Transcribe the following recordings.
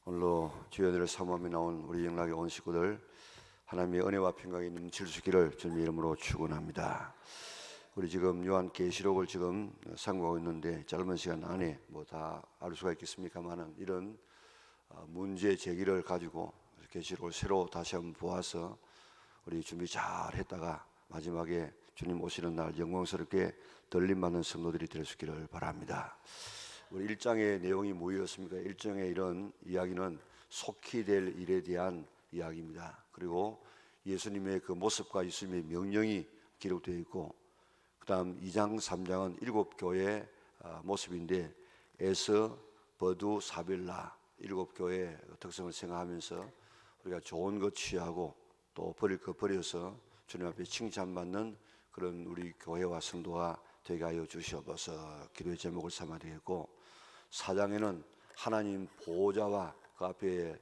오늘로 주의 은혜를 사모하며 나온 우리 영락의 온 식구들, 하나님의 은혜와 평강이 넘칠 수 있기를 주님의 이름으로 축원합니다. 우리 지금 요한계시록을 지금 상고하고 있는데 짧은 시간 안에 뭐 다 알 수가 있겠습니까만은 이런 문제 제기를 가지고 계시록을 새로 다시 한번 보아서 우리 준비 잘 했다가 마지막에 주님 오시는 날 영광스럽게 들림받는 성도들이 될 수 있기를 바랍니다. 우리 1장의 내용이 뭐였습니까? 1장의 이런 이야기는 속히 될 일에 대한 이야기입니다. 그리고 예수님의 그 모습과 예수님의 명령이 기록되어 있고, 그 다음 2장 3장은 7교회의 모습인데 에서, 버두, 사빌라 7교회의 특성을 생각하면서 우리가 좋은 것 취하고 또 버릴 것 버려서 주님 앞에 칭찬받는 그런 우리 교회와 성도가 되게 하여 주시옵소서 기도의 제목을 삼아야 되겠고, 4장에는 하나님 보호자와 그 앞에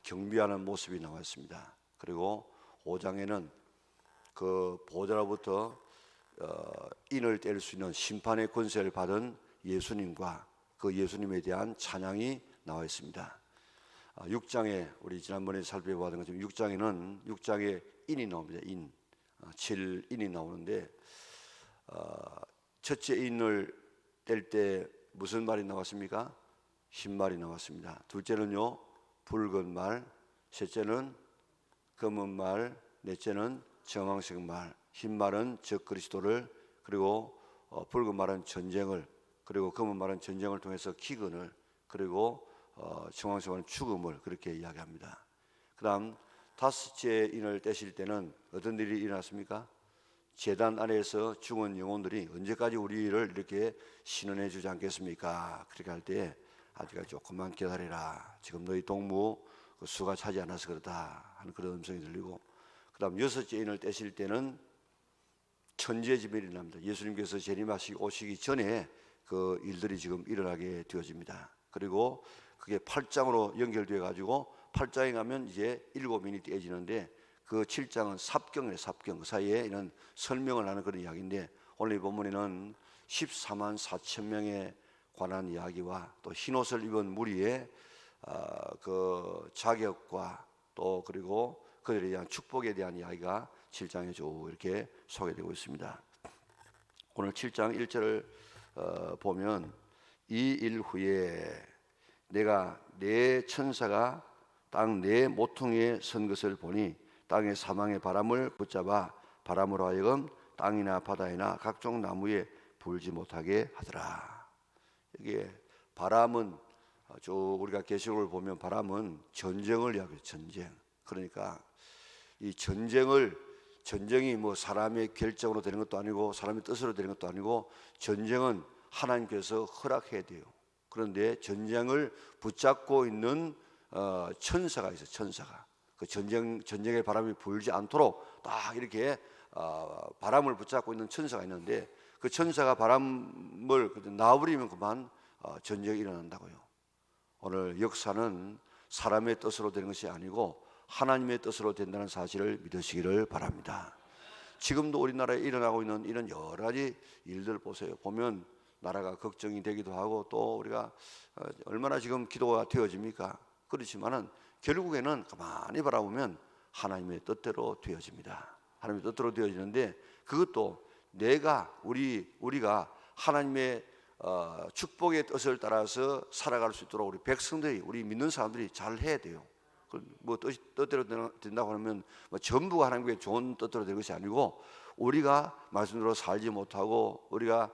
경비하는 모습이 나와 있습니다. 그리고 5장에는 그 보호자로부터 인을 뗄 수 있는 심판의 권세를 받은 예수님과 그 예수님에 대한 찬양이 나와 있습니다. 6장에 우리 지난번에 살펴보았던 것처럼 6장에는 6장에 인이 나옵니다. 7인이 나오는데 첫째 인을 뗄 때 무슨 말이 나왔습니까? 흰말이 나왔습니다. 둘째는요 붉은 말, 셋째는 검은 말, 넷째는 정황색 말. 흰말은 적 그리스도를, 그리고 붉은 말은 전쟁을, 그리고 검은 말은 전쟁을 통해서 기근을, 그리고 정황색 말은 죽음을 그렇게 이야기합니다. 그 다음 다섯째 인을 떼실 때는 어떤 일이 일어났습니까? 제단 아래에서 죽은 영혼들이 언제까지 우리를 이렇게 신원해 주지 않겠습니까? 그렇게 할 때 아직 조금만 기다리라, 지금 너희 동무 수가 차지 않아서 그렇다 하는 그런 음성이 들리고, 그 다음 여섯째 인을 떼실 때는 천재지변이 일어납니다. 예수님께서 재림하시고 오시기 전에 그 일들이 지금 일어나게 되어집니다. 그리고 그게 8장으로 연결되어 가지고 8장에 가면 이제 7인이 떼어지는데, 그 7장은 삽경이에요. 삽경. 그 사이에 이런 설명을 하는 그런 이야기인데, 오늘 이 본문에는 14만 4천 명에 관한 이야기와 또 흰옷을 입은 무리의 그 자격과 또 그리고 그들에 대한 축복에 대한 이야기가 7장에 쭉 이렇게 소개되고 있습니다. 오늘 7장 1절을 보면, 이 일 후에 내가 내 천사가 땅 내 모퉁이에 선 것을 보니 땅의 사망의 바람을 붙잡아 바람으로 하여금 땅이나 바다이나 각종 나무에 불지 못하게 하더라. 이게 바람은 우리가 계시록을 보면 바람은 전쟁을 이야기해요. 전쟁. 그러니까 이 전쟁이 뭐 사람의 결정으로 되는 것도 아니고 사람의 뜻으로 되는 것도 아니고, 전쟁은 하나님께서 허락해야 돼요. 그런데 전쟁을 붙잡고 있는 천사가 있어요. 천사가. 그 전쟁의 바람이 불지 않도록 딱 이렇게 바람을 붙잡고 있는 천사가 있는데, 그 천사가 바람을 놔버리면 그만 전쟁이 일어난다고요. 오늘 역사는 사람의 뜻으로 되는 것이 아니고 하나님의 뜻으로 된다는 사실을 믿으시기를 바랍니다. 지금도 우리나라에 일어나고 있는 이런 여러 가지 일들 보세요. 보면 나라가 걱정이 되기도 하고, 또 우리가 얼마나 지금 기도가 되어집니까? 그렇지만은 결국에는 가만히 바라보면 하나님의 뜻대로 되어집니다. 하나님의 뜻대로 되어지는데, 그것도 우리가 하나님의 축복의 뜻을 따라서 살아갈 수 있도록 우리 백성들이, 우리 믿는 사람들이 잘 해야 돼요. 뭐 뜻대로 된다고 하면 뭐 전부가 하나님께 좋은 뜻대로 될 것이 아니고, 우리가 말씀대로 살지 못하고 우리가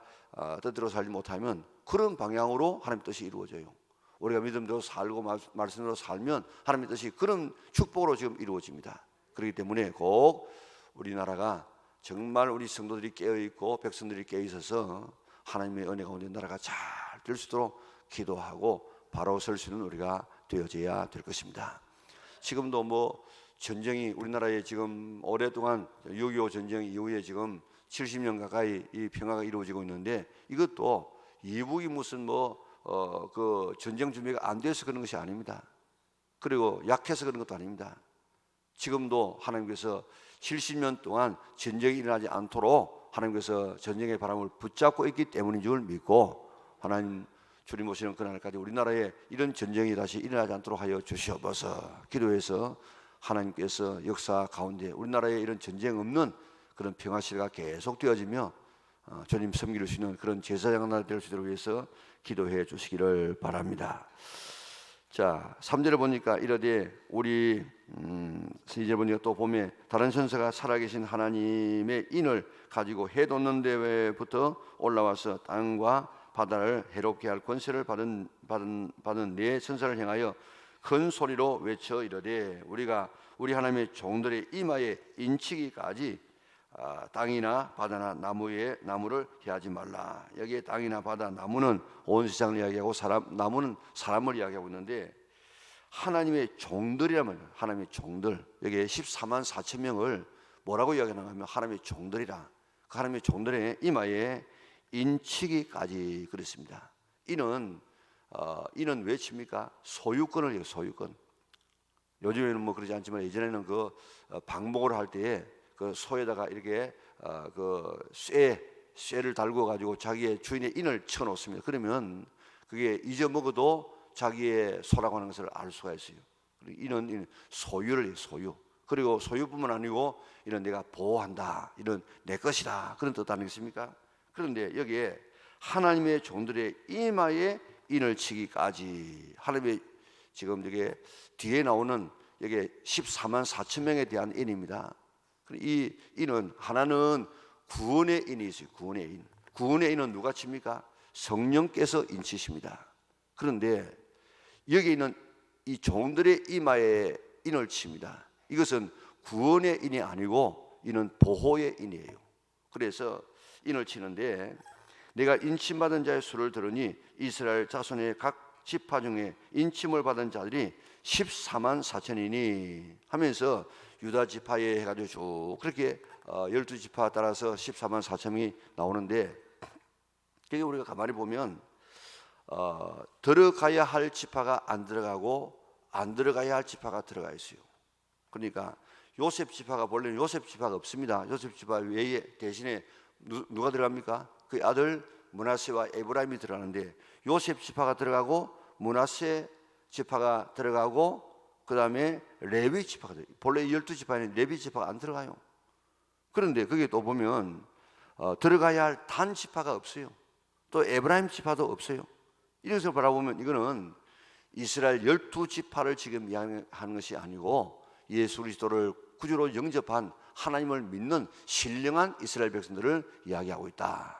뜻대로 살지 못하면 그런 방향으로 하나님의 뜻이 이루어져요. 우리가 믿음대로 살고 말씀대로 살면 하나님의 뜻이 그런 축복으로 지금 이루어집니다. 그렇기 때문에 꼭 우리나라가 정말 우리 성도들이 깨어있고 백성들이 깨어있어서 하나님의 은혜 가운데 나라가 잘 될 수 있도록 기도하고 바로 설 수 있는 우리가 되어져야 될 것입니다. 지금도 뭐 전쟁이 우리나라에 지금 오랫동안 6.25 전쟁 이후에 지금 70년 가까이 이 평화가 이루어지고 있는데, 이것도 이북이 무슨 그 전쟁 준비가 안 돼서 그런 것이 아닙니다. 그리고 약해서 그런 것도 아닙니다. 지금도 하나님께서 70년 동안 전쟁이 일어나지 않도록 하나님께서 전쟁의 바람을 붙잡고 있기 때문인 줄 믿고, 하나님 주님 오시는 그날까지 우리나라에 이런 전쟁이 다시 일어나지 않도록 하여 주시옵소서. 기도해서 하나님께서 역사 가운데 우리나라에 이런 전쟁 없는 그런 평화 시대가 계속 되어지며 주님 섬길 수 있는 그런 제사장 나라 될 수 있도록 위해서 기도해 주시기를 바랍니다. 자, 3절에 보니까 이러되 우리 2절 보니까 또 보면 다른 선사가 살아계신 하나님의 인을 가지고 해 돋는 데부터 올라와서 땅과 바다를 해롭게 할 권세를 받은 네 천사를 향하여 큰 소리로 외쳐 이르되 우리가 우리 하나님의 종들의 이마에 인치기까지 땅이나 바다나 나무를 해하지 말라. 여기에 땅이나 바다, 나무는 온 세상을 이야기하고 나무는 사람을 이야기하고 있는데 하나님의 종들이라면 하나님의 종들, 여기에 14만 4천 명을 뭐라고 이야기하는가 하면 하나님의 종들이라. 그 하나님의 종들의 이마에 인치기까지 그랬습니다. 이는 왜 칩니까? 소유권을 해요. 소유권. 요즘에는 뭐 그러지 않지만 예전에는 그 방목을 할 때에 그 소에다가 이렇게 그 쇠를 달고 가지고 자기의 주인의 인을 쳐 놓습니다. 그러면 그게 잊어먹어도 자기의 소라고 하는 것을 알 수가 있어요. 이는 소유를 해요. 소유. 그리고 소유뿐만 아니고 이런 내가 보호한다, 이런 내 것이다, 그런 뜻 아니겠습니까? 그런데 여기에 하나님의 종들의 이마에 인을 치기까지, 하나님의 지금 이게 뒤에 나오는 여기 14만 4천 명에 대한 인입니다. 이 인은 하나는 구원의 인이 있어요. 구원의 인. 구원의 인은 누가 칩니까? 성령께서 인치십니다. 그런데 여기 있는 이 종들의 이마에 인을 칩니다. 이것은 구원의 인이 아니고 이는 보호의 인이에요. 그래서 인을 치는데 내가 인침받은 자의 수를 들으니 이스라엘 자손의 각 지파 중에 인침을 받은 자들이 14만 4천이니 하면서 유다 지파에 해가지고 쭉 그렇게 12지파 따라서 14만 4천이 나오는데, 그게 우리가 가만히 보면 들어가야 할 지파가 안 들어가고 안 들어가야 할 지파가 들어가 있어요. 그러니까 요셉 지파가 본래는 요셉 지파가 없습니다. 요셉 지파 외에 대신에 누가 들어갑니까? 그 아들 므낫세와 에브라임이 들어가는데 요셉 지파가 들어가고 므낫세 지파가 들어가고 그 다음에 레위 지파가 들어가요. 본래 12지파에는 레위 지파가 안 들어가요. 그런데 거기에 또 보면 들어가야 할 단 지파가 없어요. 또 에브라임 지파도 없어요. 이래서 바라보면 이거는 이스라엘 12지파를 지금 이야기하는 것이 아니고 예수 그리스도를 구주로 영접한 하나님을 믿는 신령한 이스라엘 백성들을 이야기하고 있다.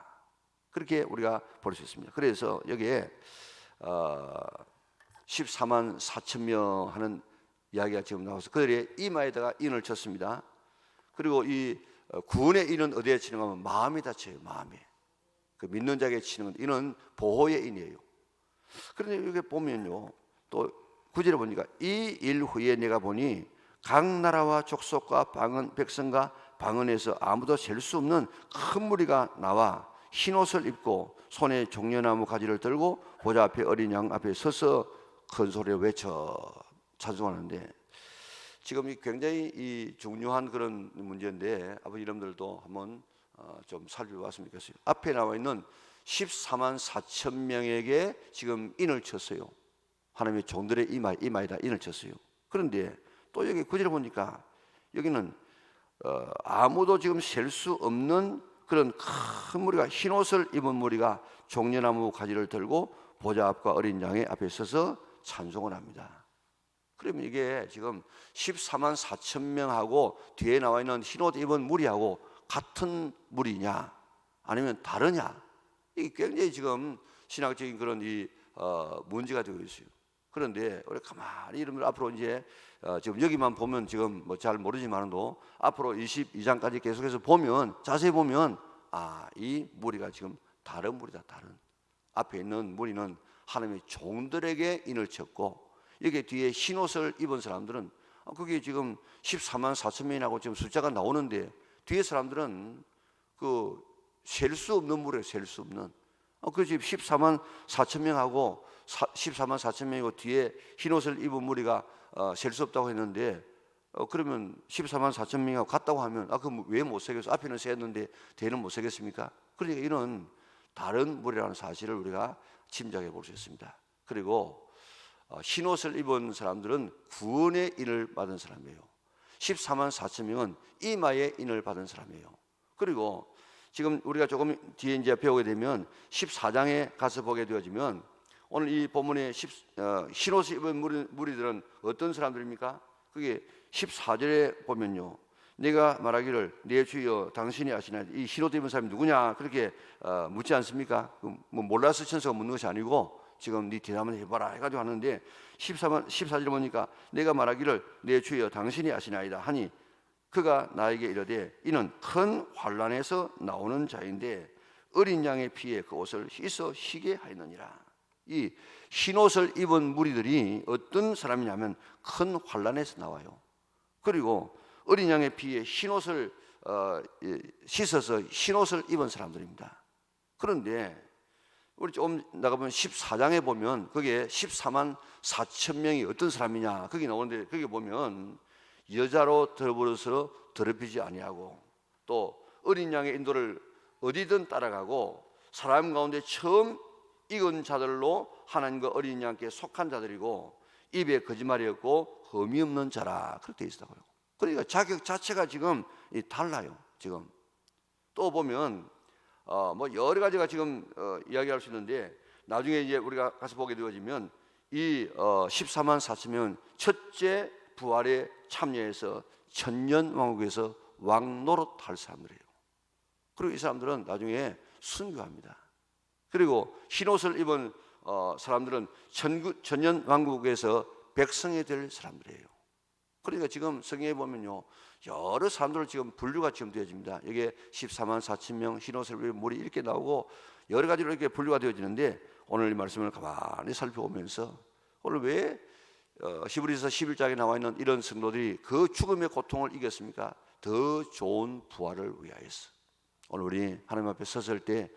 그렇게 우리가 볼 수 있습니다. 그래서 여기에 14만 4천 명 하는 이야기가 지금 나와서 그들의 이마에다가 인을 쳤습니다. 그리고 이 구원의 인은 어디에 치는가 하면 마음에다 쳐요. 마음에. 그 믿는 자에게 치는 건 이는 보호의 인이에요. 그런데 여기 보면요, 또 9절에 보니까 이 일 후에 내가 보니 각 나라와 족속과 백성과 방언에서 아무도 셀 수 없는 큰 무리가 나와 흰 옷을 입고 손에 종려나무 가지를 들고 보좌 앞에 어린 양 앞에 서서 큰 소리로 외쳐 찬송하는데, 지금 이 굉장히 이 중요한 그런 문제인데 아버지 여러분들도 한번 좀 살펴봤으면 좋겠어요. 앞에 나와 있는 14만 4천 명에게 지금 인을 쳤어요. 하나님의 종들의 이마에다 인을 쳤어요. 그런데 또 여기 구절을 보니까 여기는 아무도 지금 셀 수 없는 그런 큰 무리가, 흰 옷을 입은 무리가 종려나무 가지를 들고 보좌 앞과 어린 양의 앞에 서서 찬송을 합니다. 그러면 이게 지금 14만 4천 명하고 뒤에 나와 있는 흰 옷 입은 무리하고 같은 무리냐 아니면 다르냐, 이게 굉장히 지금 신학적인 그런 이 문제가 되고 있어요. 그런데 우리 가만히 이러면 앞으로 이제 지금 여기만 보면 지금 뭐 잘 모르지만도 앞으로 22장까지 계속해서 보면 자세히 보면 이 무리가 지금 다른 무리다. 다른 앞에 있는 무리는 하나님의 종들에게 인을 쳤고 여기 뒤에 흰 옷을 입은 사람들은 그게 지금 14만 4천 명이라고 지금 숫자가 나오는데 뒤에 사람들은 그 셀 수 없는 무리예요. 셀 수 없는. 그 지금 14만 4천 명하고 14만 4천 명이고 뒤에 흰 옷을 입은 무리가 셀 수 없다고 했는데 그러면 14만 4천 명하고 같다고 하면 그럼 왜 못 세겠어? 앞에는 세었는데 뒤에는 못 세겠습니까? 그러니까 이런 다른 무리라는 사실을 우리가 짐작해 볼 수 있습니다. 그리고 흰옷을 입은 사람들은 구원의 인을 받은 사람이에요. 14만 4천 명은 이마의 인을 받은 사람이에요. 그리고 지금 우리가 조금 뒤에 이제 배우게 되면 14장에 가서 보게 되어지면 오늘 이 본문의 흰옷을 입은 무리들은 어떤 사람들입니까? 그게 14절에 보면요, 내가 말하기를 내 주여 당신이 아시나이다. 이 흰옷 입은 사람이 누구냐 그렇게 묻지 않습니까? 뭐 몰라서 천사가 묻는 것이 아니고 지금 네 대답을 해봐라 해가지고 하는데 14절에 보니까 내가 말하기를 내 주여 당신이 아시나이다 하니 그가 나에게 이르되 이는 큰 환난에서 나오는 자인데 어린 양의 피에 그 옷을 씻어 희게 하였느니라. 이 흰옷을 입은 무리들이 어떤 사람이냐면 큰 환난에서 나와요. 그리고 어린 양의 피에 흰옷을 씻어서 흰옷을 입은 사람들입니다. 그런데 우리 좀 나가보면 14장에 보면 그게 14만 4천 명이 어떤 사람이냐 거기 나오는데 거기 보면 여자로 더불어서 더럽히지 아니하고 또 어린 양의 인도를 어디든 따라가고 사람 가운데 처음 익은 자들로 하나님과 어린 양께 속한 자들이고 입에 거짓말이 없고 흠이 없는 자라 그렇게 되어 있다고요. 그러니까 자격 자체가 지금 달라요. 지금 또 보면 뭐 여러 가지가 지금 이야기할 수 있는데 나중에 이제 우리가 가서 보게 되어지면 이 14만 4천명은 첫째 부활에 참여해서 천년 왕국에서 왕 노릇할 사람들이에요. 그리고 이 사람들은 나중에 순교합니다. 그리고 흰옷을 입은 사람들은 천년 왕국에서 백성이 될 사람들이에요. 그러니까 지금 성경에 보면요 여러 사람들 지금 분류가 지금 되어집니다. 여기에 14만 4천 명 흰옷을 입은 무리 이렇게 나오고 여러 가지로 이렇게 분류가 되어지는데 오늘 이 말씀을 가만히 살펴보면서 오늘 왜 히브리서 11장에 나와 있는 이런 성도들이 그 죽음의 고통을 이겼습니까? 더 좋은 부활을 위하여서. 오늘 우리 하나님 앞에 섰을 때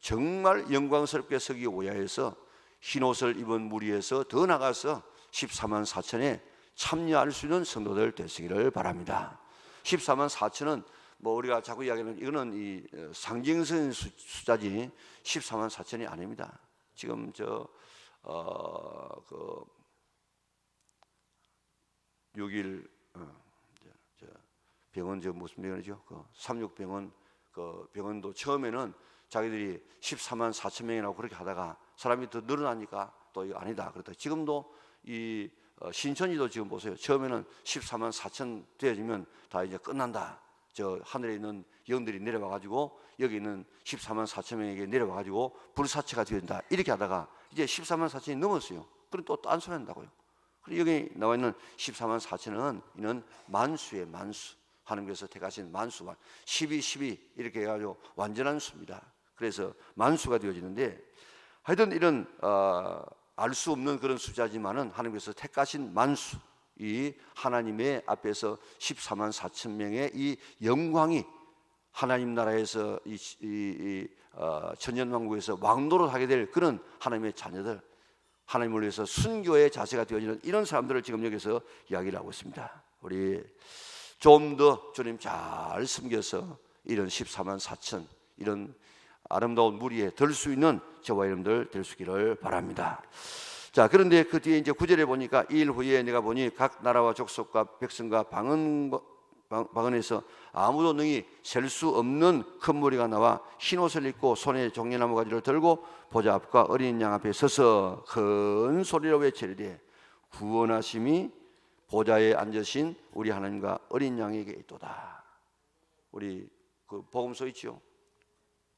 정말 영광스럽게 서기 위하여서 흰옷을 입은 무리에서 더 나가서 14만 4천에 참여할 수 있는 성도들 되시기를 바랍니다. 14만 4천은 뭐 우리가 자꾸 이야기하는 이거는 이 상징적인 숫자지 14만 4천이 아닙니다. 지금 그 6일 병원 무슨 병원이죠? 그 36병원 그 병원도 처음에는 자기들이 14만 4천 명이라고 그렇게 하다가 사람이 더 늘어나니까 또 이거 아니다 그렇다. 지금도 이 신천지도 지금 보세요. 처음에는 14만 4천 되어지면 다 이제 끝난다. 저 하늘에 있는 영들이 내려와 가지고 여기 있는 14만 4천 명에게 내려와 가지고 불사체가 되어진다. 이렇게 하다가 이제 14만 4천이 넘었어요. 그럼 또 딴 소리 한다고요. 그리고 여기 나와 있는 14만 4천은 이는 만수의 만수. 하나님께서 택하신 만수만 12 이렇게 해가지고 완전한 수입니다. 그래서 만수가 되어지는데 하여튼 이런 알 수 없는 그런 숫자지만은 하나님께서 택하신 만수 이 하나님의 앞에서 14만 4천 명의 이 영광이 하나님 나라에서 이 천년왕국에서 왕노릇 하게 될 그런 하나님의 자녀들 하나님을 위해서 순교의 자세가 되어지는 이런 사람들을 지금 여기서 이야기를 하고 있습니다. 우리 좀 더 주님 잘 섬겨서 이런 14만 4천 이런 아름다운 무리에 들 수 있는 저와 여러분들 될 수 있기를 바랍니다. 자, 그런데 그 뒤에 이제 9절에 보니까 이 일 후에 내가 보니 각 나라와 족속과 백성과 방언에서 아무도 능히 셀 수 없는 큰 무리가 나와 흰옷을 입고 손에 종려나무 가지를 들고 보좌 앞과 어린 양 앞에 서서 큰 소리로 외치리되 구원하심이 보좌에 앉으신 우리 하나님과 어린 양에게 있도다. 우리 그 복음서 있지요.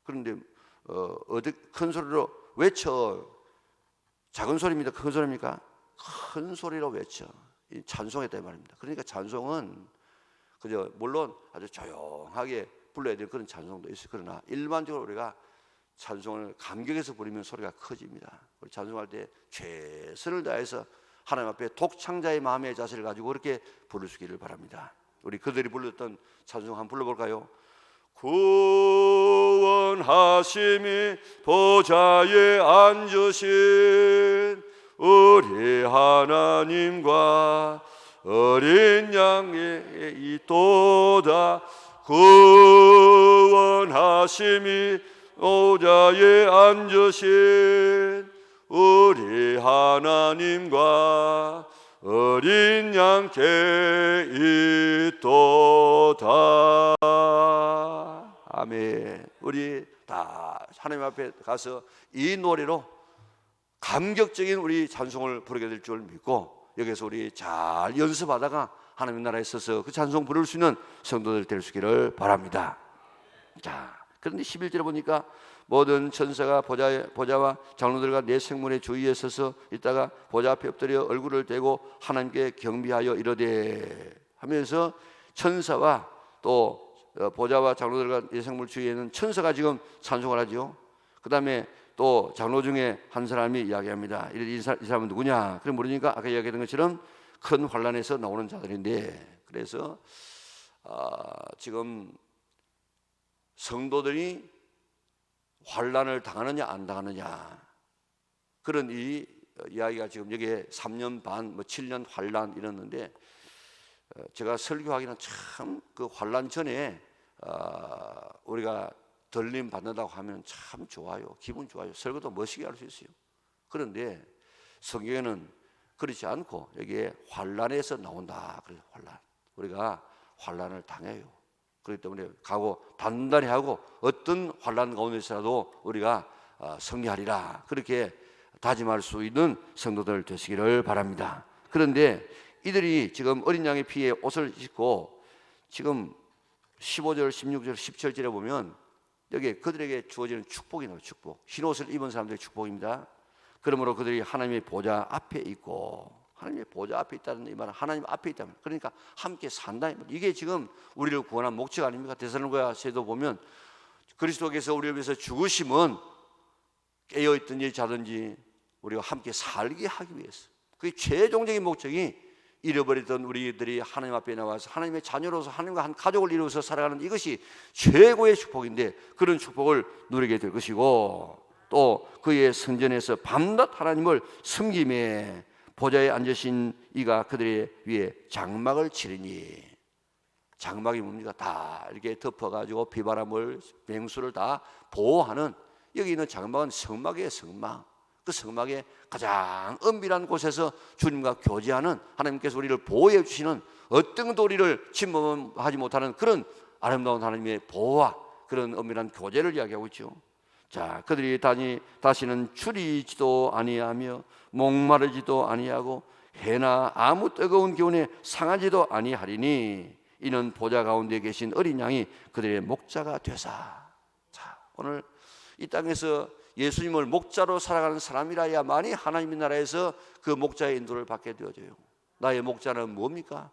그런데 큰 소리로 외쳐. 작은 소리입니다. 큰 소리입니까? 큰 소리로 외쳐. 찬송했다 이 말입니다. 그러니까 찬송은 그저 물론 아주 조용하게 불러야 될 그런 찬송도 있어요. 그러나 일반적으로 우리가 찬송을 감격해서 부르면 소리가 커집니다. 우리 찬송할 때 최선을 다해서 하나님 앞에 독창자의 마음의 자세를 가지고 그렇게 부를 수 있기를 바랍니다. 우리 그들이 불렀던 찬송 한번 불러볼까요? 구원하심이 보좌에 앉으신 우리 하나님과 어린 양의 있도다. 구원하심이 보좌에 앉으신 우리 하나님과 어린 양께 있도다. 아멘. 우리 다 하나님 앞에 가서 이 노래로 감격적인 우리 찬송을 부르게 될 줄 믿고, 여기서 우리 잘 연습하다가 하나님 나라에 서서 그 찬송 부를 수 있는 성도들 될 수 있기를 바랍니다. 자, 그런데 11절에 보니까 모든 천사가 보좌와 장로들과 내 생문의 주위에 서서 있다가 보좌 앞에 엎드려 얼굴을 대고 하나님께 경배하여 이르되 하면서, 천사와 또 보좌와 장로들과 내 생물 주위에는 천사가 지금 찬송을 하죠. 그 다음에 또 장로 중에 한 사람이 이야기합니다. 이 사람은 누구냐? 그래 물으니까 아까 이야기했던 것처럼 큰 환란에서 나오는 자들인데, 그래서 지금 성도들이 환란을 당하느냐 안 당하느냐, 그런 이 이야기가 지금 여기에 3년 반, 7년 환란 이랬는데, 제가 설교하기는 참 그 환란 전에 우리가 들림 받는다고 하면 참 좋아요. 기분 좋아요. 설교도 멋있게 할 수 있어요. 그런데 성경에는 그렇지 않고 여기에 환란에서 나온다. 그래서 환란, 우리가 환란을 당해요. 그렇기 때문에 각오 단단히 하고 어떤 환란 가운데서라도 우리가 승리하리라, 그렇게 다짐할 수 있는 성도들 되시기를 바랍니다. 그런데 이들이 지금 어린 양의 피에 옷을 입고 지금 15절, 16절, 17절에 보면 여기 그들에게 주어지는 축복이 나와요. 축복. 흰 옷을 입은 사람들의 축복입니다. 그러므로 그들이 하나님의 보좌 앞에 있고, 하나님의 보좌 앞에 있다는 이 말은 하나님 앞에 있다는, 그러니까 함께 산다. 이게 지금 우리를 구원한 목적 아닙니까? 데살로니가서도 보면 그리스도께서 우리를 위해서 죽으심은 깨어있든 지 자든지 우리가 함께 살게 하기 위해서, 그게 최종적인 목적이 잃어버리던 우리들이 하나님 앞에 나와서 하나님의 자녀로서 하나님과 한 가족을 이루어서 살아가는, 이것이 최고의 축복인데, 그런 축복을 누리게 될 것이고, 또 그의 성전에서 밤낮 하나님을 섬김에 보좌에 앉으신 이가 그들의 위에 장막을 치리니, 장막이 뭡니까? 다 이렇게 덮어가지고 비바람을, 맹수를 다 보호하는, 여기 있는 장막은 성막이에요. 성막. 그 성막의 가장 은밀한 곳에서 주님과 교제하는, 하나님께서 우리를 보호해 주시는, 어떤 것도 우리를 침범하지 못하는 그런 아름다운 하나님의 보호와 그런 은밀한 교제를 이야기하고 있죠. 자, 그들이 다시는 추리지도 아니하며 목마르지도 아니하고 해나 아무 뜨거운 기운에 상하지도 아니하리니 이는 보좌 가운데 계신 어린 양이 그들의 목자가 되사. 자, 오늘 이 땅에서 예수님을 목자로 살아가는 사람이라야만이 하나님의 나라에서 그 목자의 인도를 받게 되어져요. 나의 목자는 뭡니까?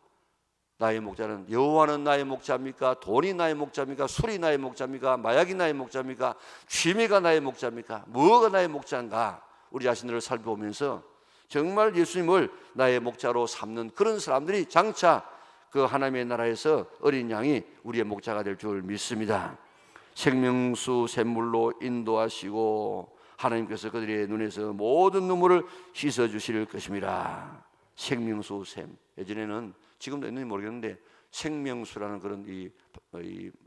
나의 목자는, 여호와는 나의 목자입니까? 돈이 나의 목자입니까? 술이 나의 목자입니까? 마약이 나의 목자입니까? 취미가 나의 목자입니까? 뭐가 나의 목자인가? 우리 자신들을 살펴보면서 정말 예수님을 나의 목자로 삼는 그런 사람들이 장차 그 하나님의 나라에서 어린 양이 우리의 목자가 될 줄 믿습니다. 생명수 샘물로 인도하시고 하나님께서 그들의 눈에서 모든 눈물을 씻어주실 것입니다. 생명수 샘, 예전에는, 지금도 있는지 모르겠는데 생명수라는 그런 이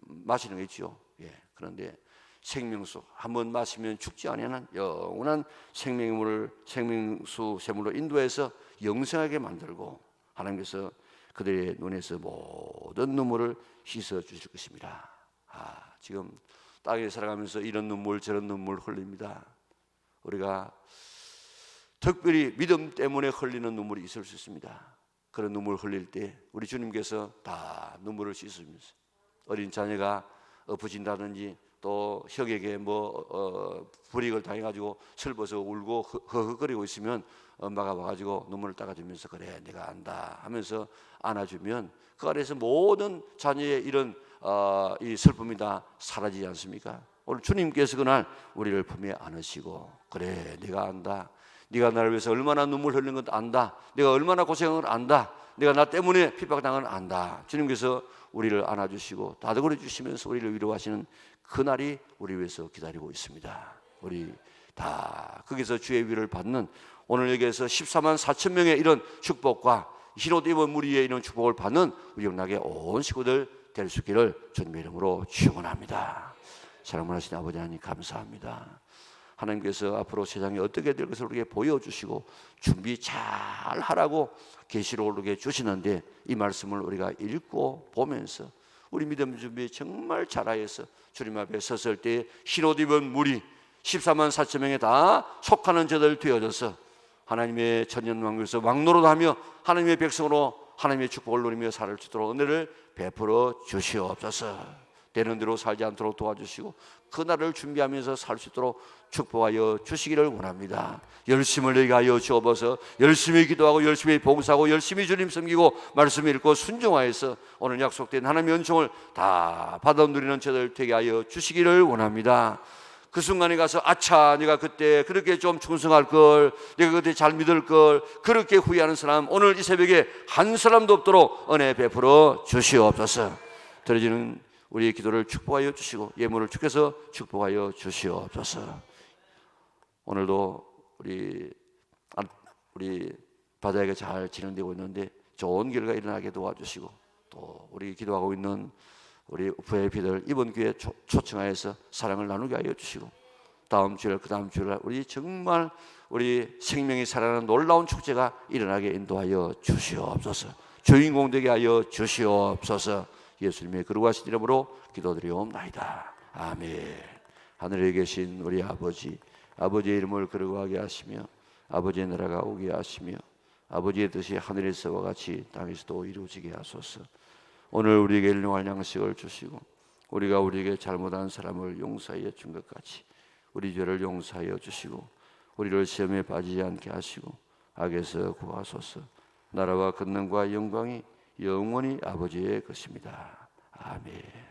마시는 거 있죠. 예, 그런데 생명수 한번 마시면 죽지 아니하는 영원한 생명물을 생명수 샘물로 인도해서 영생하게 만들고, 하나님께서 그들의 눈에서 모든 눈물을 씻어 주실 것입니다. 지금 땅에 살아가면서 이런 눈물 저런 눈물 흘립니다. 우리가 특별히 믿음 때문에 흘리는 눈물이 있을 수 있습니다. 그런 눈물 흘릴 때 우리 주님께서 다 눈물을 씻으면서, 어린 자녀가 엎어진다든지 또 혁에게 불이익을 당해가지고 슬퍼서 울고 허허거리고 있으면 엄마가 와가지고 눈물을 닦아주면서 그래 내가 안다 하면서 안아주면 그 안에서 모든 자녀의 이런 이 슬픔이 다 사라지지 않습니까? 오늘 주님께서 그날 우리를 품에 안으시고 그래 내가 안다, 네가 나를 위해서 얼마나 눈물 흘리는 것도 안다, 내가 얼마나 고생한 걸 안다, 내가 나 때문에 핍박당한 걸 안다. 주님께서 우리를 안아주시고 다독여 주시면서 우리를 위로하시는 그날이 우리 위해서 기다리고 있습니다. 우리 다 거기서 주의 위를 받는, 오늘 여기에서 14만 4천 명의 이런 축복과 흰옷 입은 무리의 이런 축복을 받는 우리 영락의 온 식구들 될 수 있기를 주님의 이름으로 축원합니다. 사랑을 하신 아버지 하나님 감사합니다. 하나님께서 앞으로 세상이 어떻게 될 것을 우리에게 보여주시고 준비 잘 하라고 계시록을 우리에게 주시는데, 이 말씀을 우리가 읽고 보면서 우리 믿음 준비 정말 잘하여서 주님 앞에 섰을 때 흰옷 입은 무리 14만 4천 명에 다 속하는 저들 되어져서 하나님의 천년왕국에서 왕노릇하며 하나님의 백성으로 하나님의 축복을 누리며 살 수 있도록 은혜를 베풀어 주시옵소서. 되는 대로 살지 않도록 도와주시고 그날을 준비하면서 살 수 있도록 축복하여 주시기를 원합니다. 열심을 내게 하여 주옵소서. 열심히 기도하고 열심히 봉사하고 열심히 주님 섬기고 말씀 읽고 순종하여서 오늘 약속된 하나님의 은총을 다 받아 누리는 저들 되게 하여 주시기를 원합니다. 그 순간에 가서 아차, 내가 그때 그렇게 좀 충성할 걸, 내가 그때 잘 믿을 걸, 그렇게 후회하는 사람 오늘 이 새벽에 한 사람도 없도록 은혜 베풀어 주시옵소서. 들어지는 우리의 기도를 축복하여 주시고 예물을 주께서 축복하여 주시옵소서. 오늘도 우리 바다에게 잘 진행되고 있는데 좋은 결과 일어나게 도와주시고, 또 우리 기도하고 있는 우리 VIP들 이번 기회에 초청하여서 사랑을 나누게 하여 주시고, 다음 주일 그 다음 주일 우리 정말 우리 생명이 살아나는 놀라운 축제가 일어나게 인도하여 주시옵소서. 주인공 되게 하여 주시옵소서. 예수님의 거룩하신 이름으로 기도드리옵나이다. 아멘. 하늘에 계신 우리 아버지, 아버지의 이름을 거룩하게 하시며 아버지의 나라가 오게 하시며 아버지의 뜻이 하늘에서와 같이 땅에서도 이루어지게 하소서. 오늘 우리에게 일용할 양식을 주시고 우리가 우리에게 잘못한 사람을 용서하여 준 것 같이 우리 죄를 용서하여 주시고 우리를 시험에 빠지지 않게 하시고 악에서 구하소서. 나라와 권능과 영광이 영원히 아버지의 것입니다. 아멘.